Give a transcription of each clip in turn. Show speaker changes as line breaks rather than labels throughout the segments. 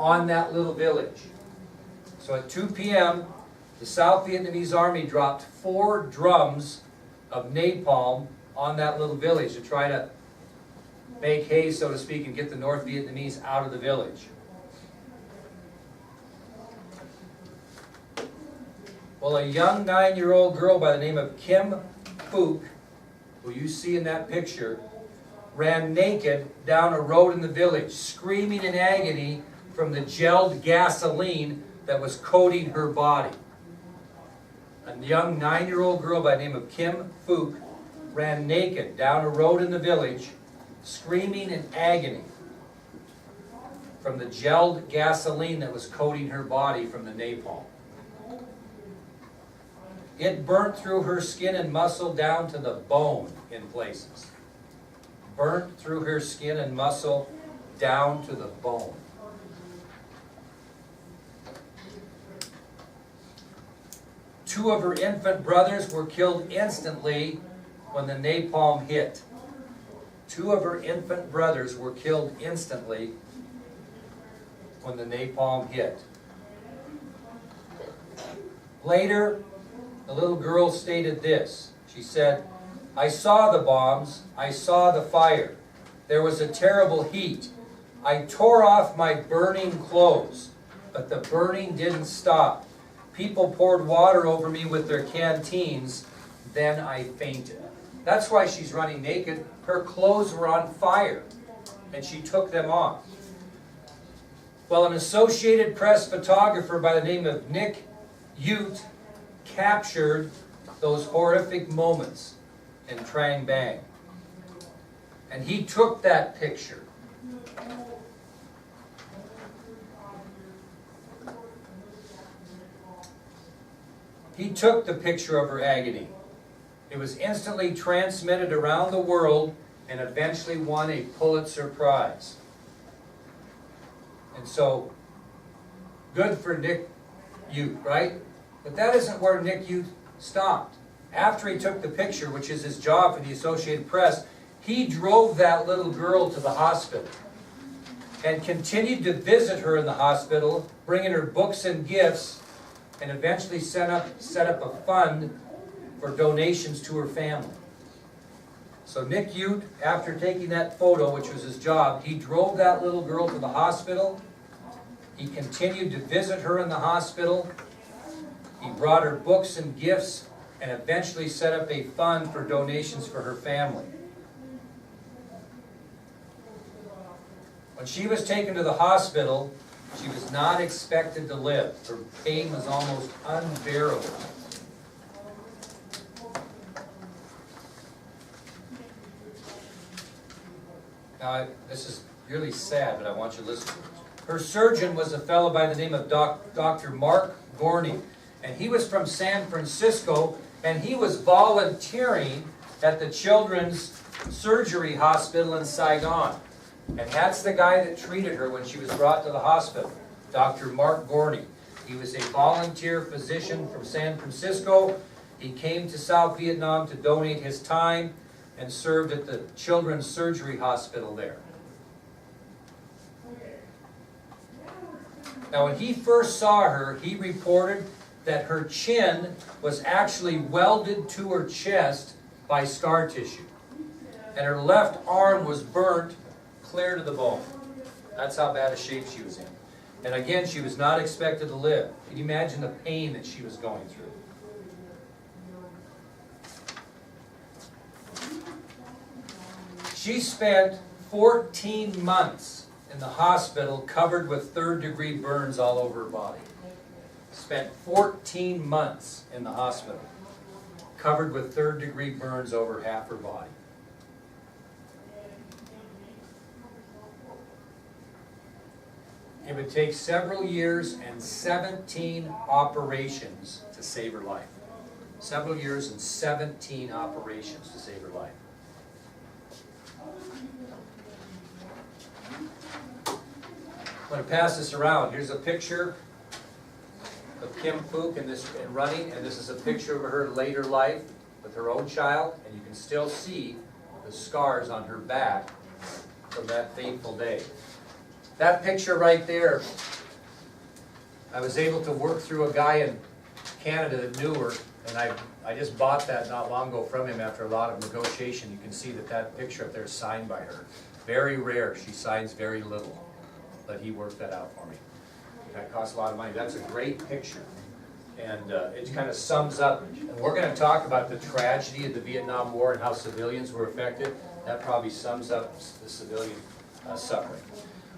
on that little village. So at 2 p.m., the South Vietnamese Army dropped 4 drums of napalm on that little village to try to make hay, so to speak, and get the North Vietnamese out of the village. Well, a young 9-year-old girl by the name of Kim Phuc, who you see in that picture, ran naked down a road in the village, screaming in agony from the gelled gasoline that was coating her body. A young 9-year-old girl by the name of Kim Phuc ran naked down a road in the village, screaming in agony from the gelled gasoline that was coating her body from the napalm. It burnt through her skin and muscle down to the bone in places. Burnt through her skin and muscle down to the bone. Two of her infant brothers were killed instantly when the napalm hit. 2 of her infant brothers were killed instantly when the napalm hit. Later, the little girl stated this. She said, "I saw the bombs. I saw the fire. There was a terrible heat. I tore off my burning clothes, but the burning didn't stop. People poured water over me with their canteens. Then I fainted." That's why she's running naked. Her clothes were on fire, and she took them off. Well, an Associated Press photographer by the name of Nick Ute captured those horrific moments in Trang Bang. And he took that picture. He took the picture of her agony. It was instantly transmitted around the world and eventually won a Pulitzer Prize. And so, good for Nick Ute, right? But that isn't where Nick Ute stopped. After he took the picture, which is his job for the Associated Press, he drove that little girl to the hospital and continued to visit her in the hospital, bringing her books and gifts, and eventually set up a fund for donations to her family. So Nick Ute, after taking that photo, which was his job, he drove that little girl to the hospital. He continued to visit her in the hospital. He brought her books and gifts and eventually set up a fund for donations for her family. When she was taken to the hospital, she was not expected to live. Her pain was almost unbearable. Now, this is really sad, but I want you to listen. Her surgeon was a fellow by the name of Dr. Mark Gorney, and he was from San Francisco, and he was volunteering at the Children's Surgery Hospital in Saigon. And that's the guy that treated her when she was brought to the hospital, Dr. Mark Gorney. He was a volunteer physician from San Francisco. He came to South Vietnam to donate his time and served at the Children's Surgery Hospital there. Now, when he first saw her, he reported that her chin was actually welded to her chest by scar tissue. And her left arm was burnt clear to the bone. That's how bad a shape she was in. And again, she was not expected to live. Can you imagine the pain that she was going through? She spent 14 months in the hospital covered with third-degree burns all over her body. Spent 14 months in the hospital covered with third-degree burns over half her body. It would take several years and 17 operations to save her life. Several years and 17 operations to save her life. I'm going to pass this around. Here's a picture of Kim Phuc in running, and this is a picture of her later life with her own child, and you can still see the scars on her back from that fateful day. That picture right there I was able to work through a guy in Canada that knew her, and I just bought that not long ago from him after a lot of negotiation. You can see that that picture up there is signed by her. Very rare, she signs very little, but he worked that out for me. That costs a lot of money. That's a great picture. And it kind of sums up, and we're going to talk about the tragedy of the Vietnam War and how civilians were affected. That probably sums up the civilian suffering.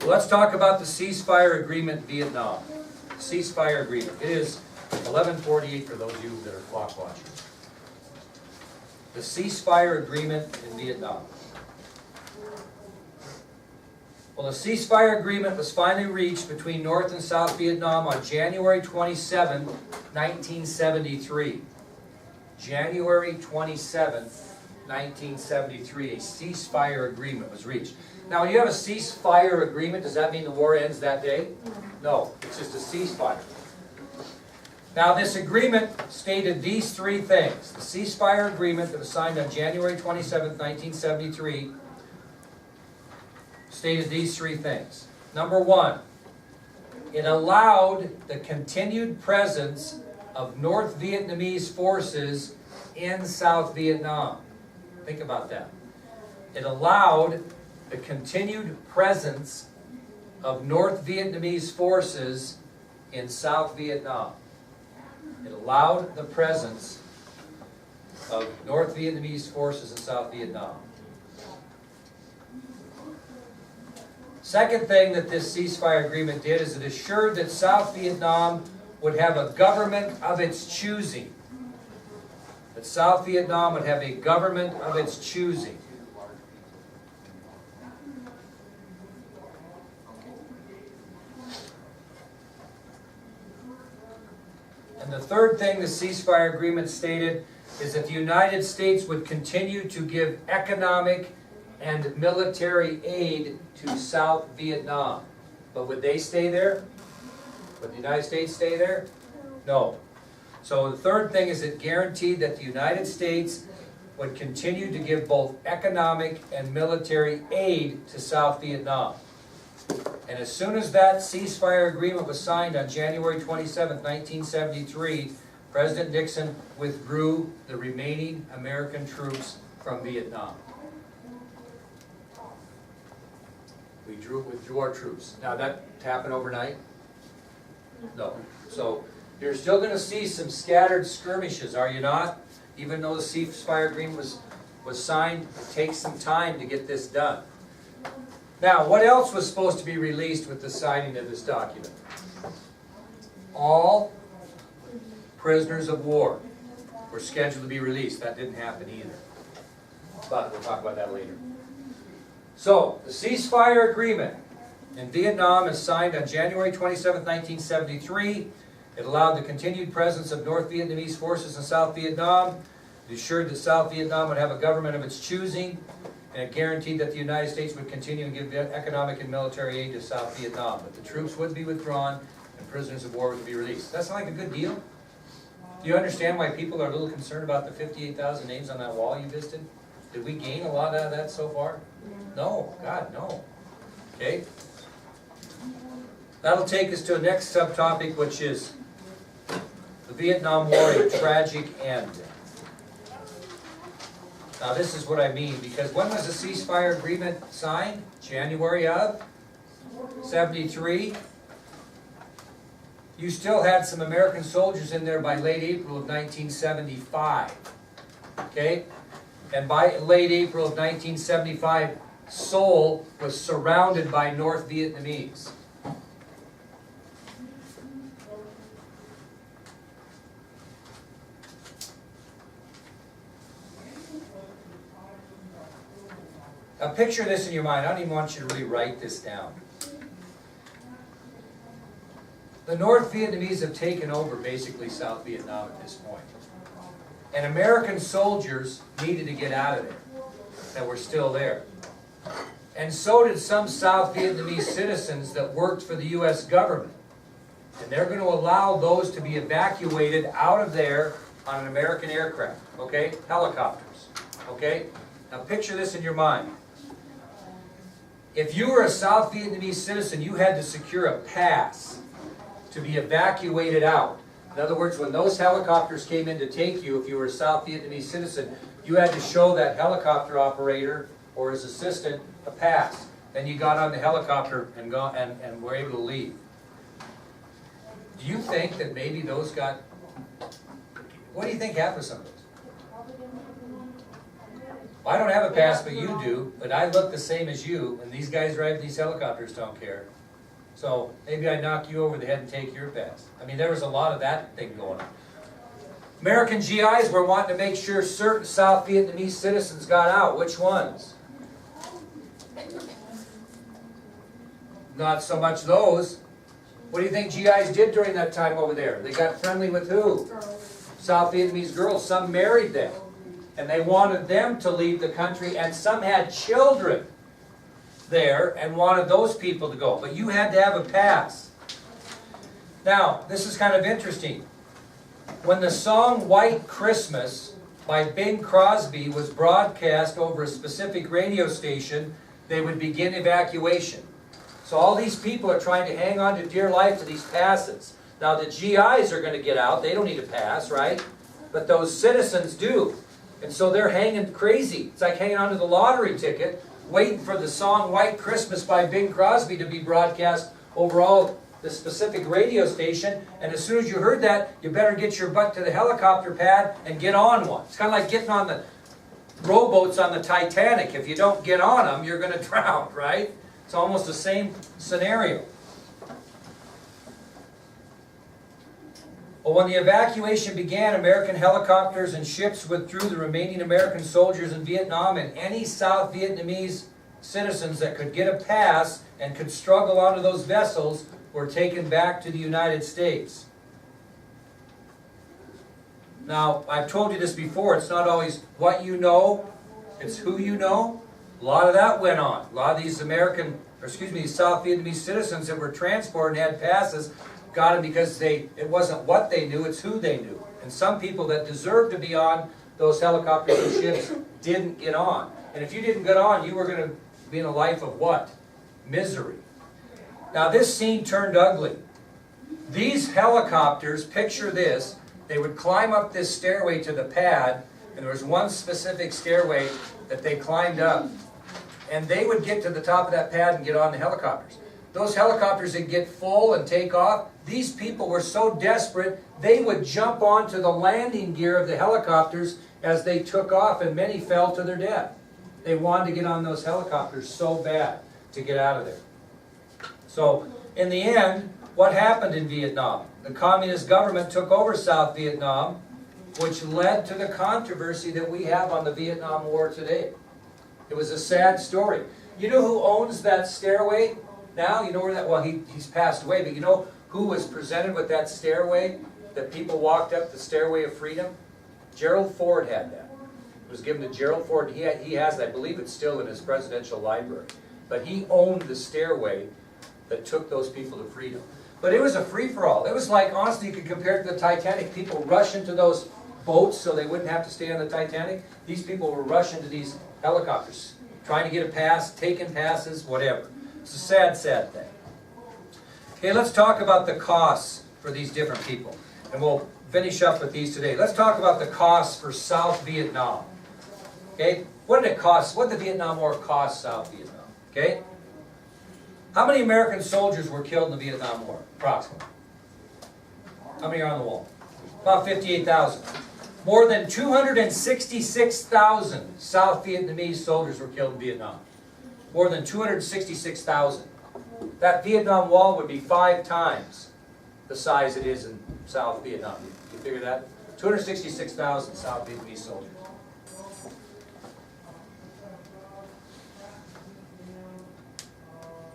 Well, let's talk about the ceasefire agreement in Vietnam. The ceasefire agreement. It is 11:48 for those of you that are clock watching. The ceasefire agreement in Vietnam. Well, the ceasefire agreement was finally reached between North and South Vietnam on January 27, 1973. January 27, 1973, a ceasefire agreement was reached. Now, when you have a ceasefire agreement, does that mean the war ends that day? No, it's just a ceasefire. Now, this agreement stated these three things. The ceasefire agreement that was signed on January 27, 1973, stated these three things. Number one, it allowed the continued presence of North Vietnamese forces in South Vietnam. Think about that. It allowed the continued presence of North Vietnamese forces in South Vietnam. It allowed the presence of North Vietnamese forces in South Vietnam. Second thing that this ceasefire agreement did is it assured that South Vietnam would have a government of its choosing. That South Vietnam would have a government of its choosing. And the third thing the ceasefire agreement stated is that the United States would continue to give economic and military aid to South Vietnam. But would they stay there? Would the United States stay there? No. So the third thing is it guaranteed that the United States would continue to give both economic and military aid to South Vietnam. And as soon as that ceasefire agreement was signed on January 27, 1973, President Nixon withdrew the remaining American troops from Vietnam. We withdrew our troops. Now that happened overnight? No. So you're still going to see some scattered skirmishes, are you not? Even though the ceasefire agreement was signed, it takes some time to get this done. Now, what else was supposed to be released with the signing of this document? All prisoners of war were scheduled to be released. That didn't happen either. But we'll talk about that later. So, the ceasefire agreement in Vietnam is signed on January 27, 1973. It allowed the continued presence of North Vietnamese forces in South Vietnam. It assured that South Vietnam would have a government of its choosing. And it guaranteed that the United States would continue to give economic and military aid to South Vietnam. But the troops would be withdrawn and prisoners of war would be released. That sound like a good deal? Do you understand why people are a little concerned about the 58,000 names on that wall you visited? Did we gain a lot out of that so far? No, God, no. Okay? That'll take us to the next subtopic, which is the Vietnam War, a tragic end. Now this is what I mean, because when was the ceasefire agreement signed? January of 73. You still had some American soldiers in there by late April of 1975. Okay? And by late April of 1975, Seoul was surrounded by North Vietnamese. Now picture this in your mind. I don't even want you to really write this down. The North Vietnamese have taken over basically South Vietnam at this point. And American soldiers needed to get out of there that were still there. And so did some South Vietnamese citizens that worked for the U.S. government. And they're going to allow those to be evacuated out of there on an American aircraft, okay? Helicopters, okay? Now picture this in your mind. If you were a South Vietnamese citizen, you had to secure a pass to be evacuated out. In other words, when those helicopters came in to take you, if you were a South Vietnamese citizen, you had to show that helicopter operator or his assistant a pass. Then you got on the helicopter and were able to leave. Do you think that maybe those got... What do you think happened to some of those? I don't have a pass, but you do. But I look the same as you, and these guys driving these helicopters don't care. So maybe I knock you over the head and take your pass. I mean, there was a lot of that thing going on. American GIs were wanting to make sure certain South Vietnamese citizens got out. Which ones? Not so much those. What do you think GIs did during that time over there? They got friendly with who? South Vietnamese girls. Some married them. And they wanted them to leave the country, and some had children there and wanted those people to go. But you had to have a pass. Now, this is kind of interesting. When the song White Christmas by Bing Crosby was broadcast over a specific radio station, they would begin evacuation. So all these people are trying to hang on to dear life to these passes. Now the GIs are going to get out. They don't need a pass, right? But those citizens do. And so they're hanging crazy. It's like hanging on to the lottery ticket, waiting for the song White Christmas by Bing Crosby to be broadcast over all the specific radio station. And as soon as you heard that, you better get your butt to the helicopter pad and get on one. It's kind of like getting on the rowboats on the Titanic. If you don't get on them, you're going to drown, right? It's almost the same scenario. Well, when the evacuation began, American helicopters and ships withdrew the remaining American soldiers in Vietnam, and any South Vietnamese citizens that could get a pass and could struggle onto those vessels were taken back to the United States. Now, I've told you this before, it's not always what you know, it's who you know. A lot of that went on. A lot of these South Vietnamese citizens that were transported and had passes got them because it wasn't what they knew, it's who they knew. And some people that deserved to be on those helicopters and ships didn't get on. And if you didn't get on, you were going to be in a life of what? Misery. Now this scene turned ugly. These helicopters, picture this, they would climb up this stairway to the pad, and there was one specific stairway that they climbed up. And they would get to the top of that pad and get on the helicopters. Those helicopters would get full and take off. These people were so desperate, they would jump onto the landing gear of the helicopters as they took off, and many fell to their death. They wanted to get on those helicopters so bad to get out of there. So, in the end, what happened in Vietnam? The communist government took over South Vietnam, which led to the controversy that we have on the Vietnam War today. It was a sad story. You know who owns that stairway now? You know where that, well, he's passed away, but you know who was presented with that stairway that people walked up, the Stairway of Freedom? Gerald Ford had that. It was given to Gerald Ford. He has it. I believe it's still in his presidential library. But he owned the stairway that took those people to freedom. But it was a free-for-all. It was like, honestly, you could compare it to the Titanic. People rush into those boats so they wouldn't have to stay on the Titanic. These people were rushing to these helicopters, trying to get a pass, taking passes, whatever. It's a sad, sad thing. Okay, let's talk about the costs for these different people. And we'll finish up with these today. Let's talk about the costs for South Vietnam. Okay, what did it cost? What did the Vietnam War cost South Vietnam? Okay, how many American soldiers were killed in the Vietnam War, approximately? How many are on the wall? About 58,000. More than 266,000 South Vietnamese soldiers were killed in Vietnam. More than 266,000. That Vietnam Wall would be 5 times the size it is in South Vietnam. You figure that? 266,000 South Vietnamese soldiers.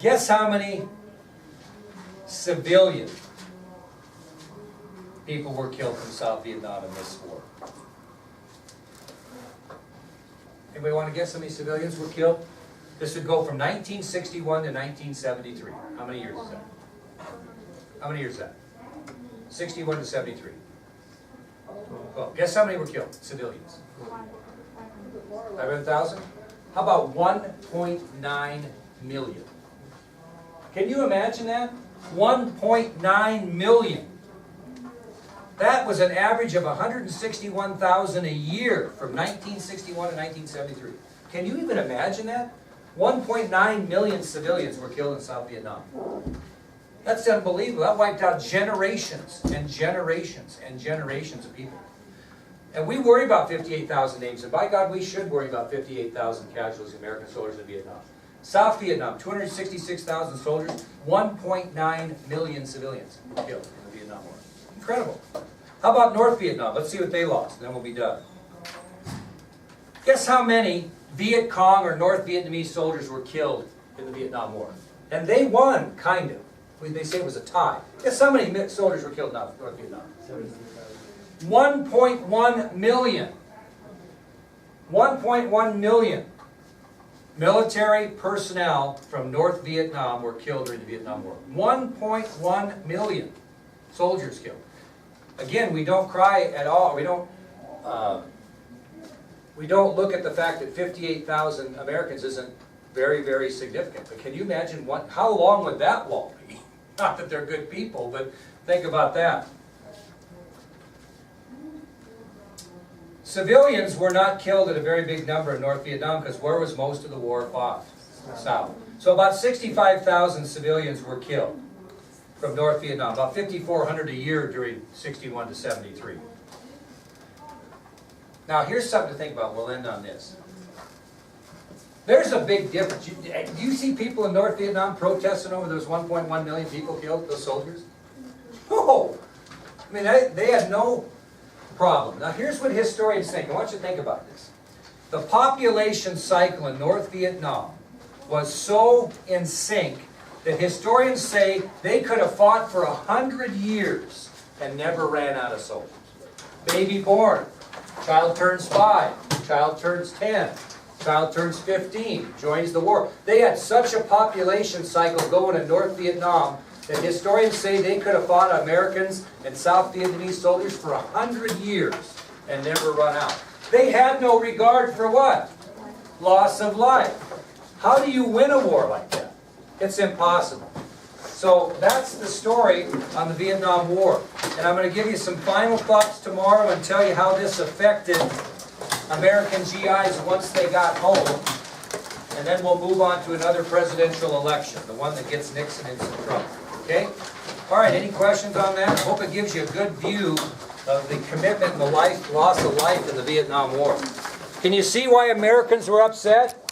Guess how many civilian people were killed from South Vietnam in this war? Anybody want to guess how many civilians were killed? This would go from 1961 to 1973. How many years is that? How many years is that? 61 to 73. Well, guess how many were killed? Civilians. 500,000? How about 1.9 million? Can you imagine that? 1.9 million. That was an average of 161,000 a year from 1961 to 1973. Can you even imagine that? 1.9 million civilians were killed in South Vietnam. That's unbelievable. That wiped out generations and generations and generations of people. And we worry about 58,000 names, and by God, we should worry about 58,000 casualties of American soldiers in Vietnam. South Vietnam, 266,000 soldiers, 1.9 million civilians were killed in the Vietnam War. Incredible. How about North Vietnam? Let's see what they lost, and then we'll be done. Guess how many Viet Cong or North Vietnamese soldiers were killed in the Vietnam War? And they won, kind of. They say it was a tie. Guess how many soldiers were killed in North Vietnam? 1.1 million. 1.1 million military personnel from North Vietnam were killed during the Vietnam War. 1.1 million soldiers killed. Again, we don't cry at all. We don't look at the fact that 58,000 Americans isn't very, very significant. But can you imagine how long would that wall be? Not that they're good people, but think about that. Civilians were not killed at a very big number in North Vietnam because where was most of the war fought? South. So about 65,000 civilians were killed from North Vietnam, about 5,400 a year during 61 to 73. Now here's something to think about. We'll end on this. There's a big difference. Do you see people in North Vietnam protesting over those 1.1 million people killed, those soldiers? No! I mean, they had no problem. Now here's what historians think. I want you to think about this. The population cycle in North Vietnam was so in sync that historians say they could have fought for 100 years and never ran out of soldiers. Baby born, child turns 5, child turns 10, child turns 15, joins the war. They had such a population cycle going in North Vietnam that historians say they could have fought Americans and South Vietnamese soldiers for 100 years and never run out. They had no regard for what? Loss of life. How do you win a war like that? It's impossible. So that's the story on the Vietnam War. And I'm going to give you some final thoughts tomorrow and tell you how this affected American GIs once they got home. And then we'll move on to another presidential election, the one that gets Nixon in some trouble. Okay? All right, any questions on that? I hope it gives you a good view of the commitment and the loss of life in the Vietnam War. Can you see why Americans were upset?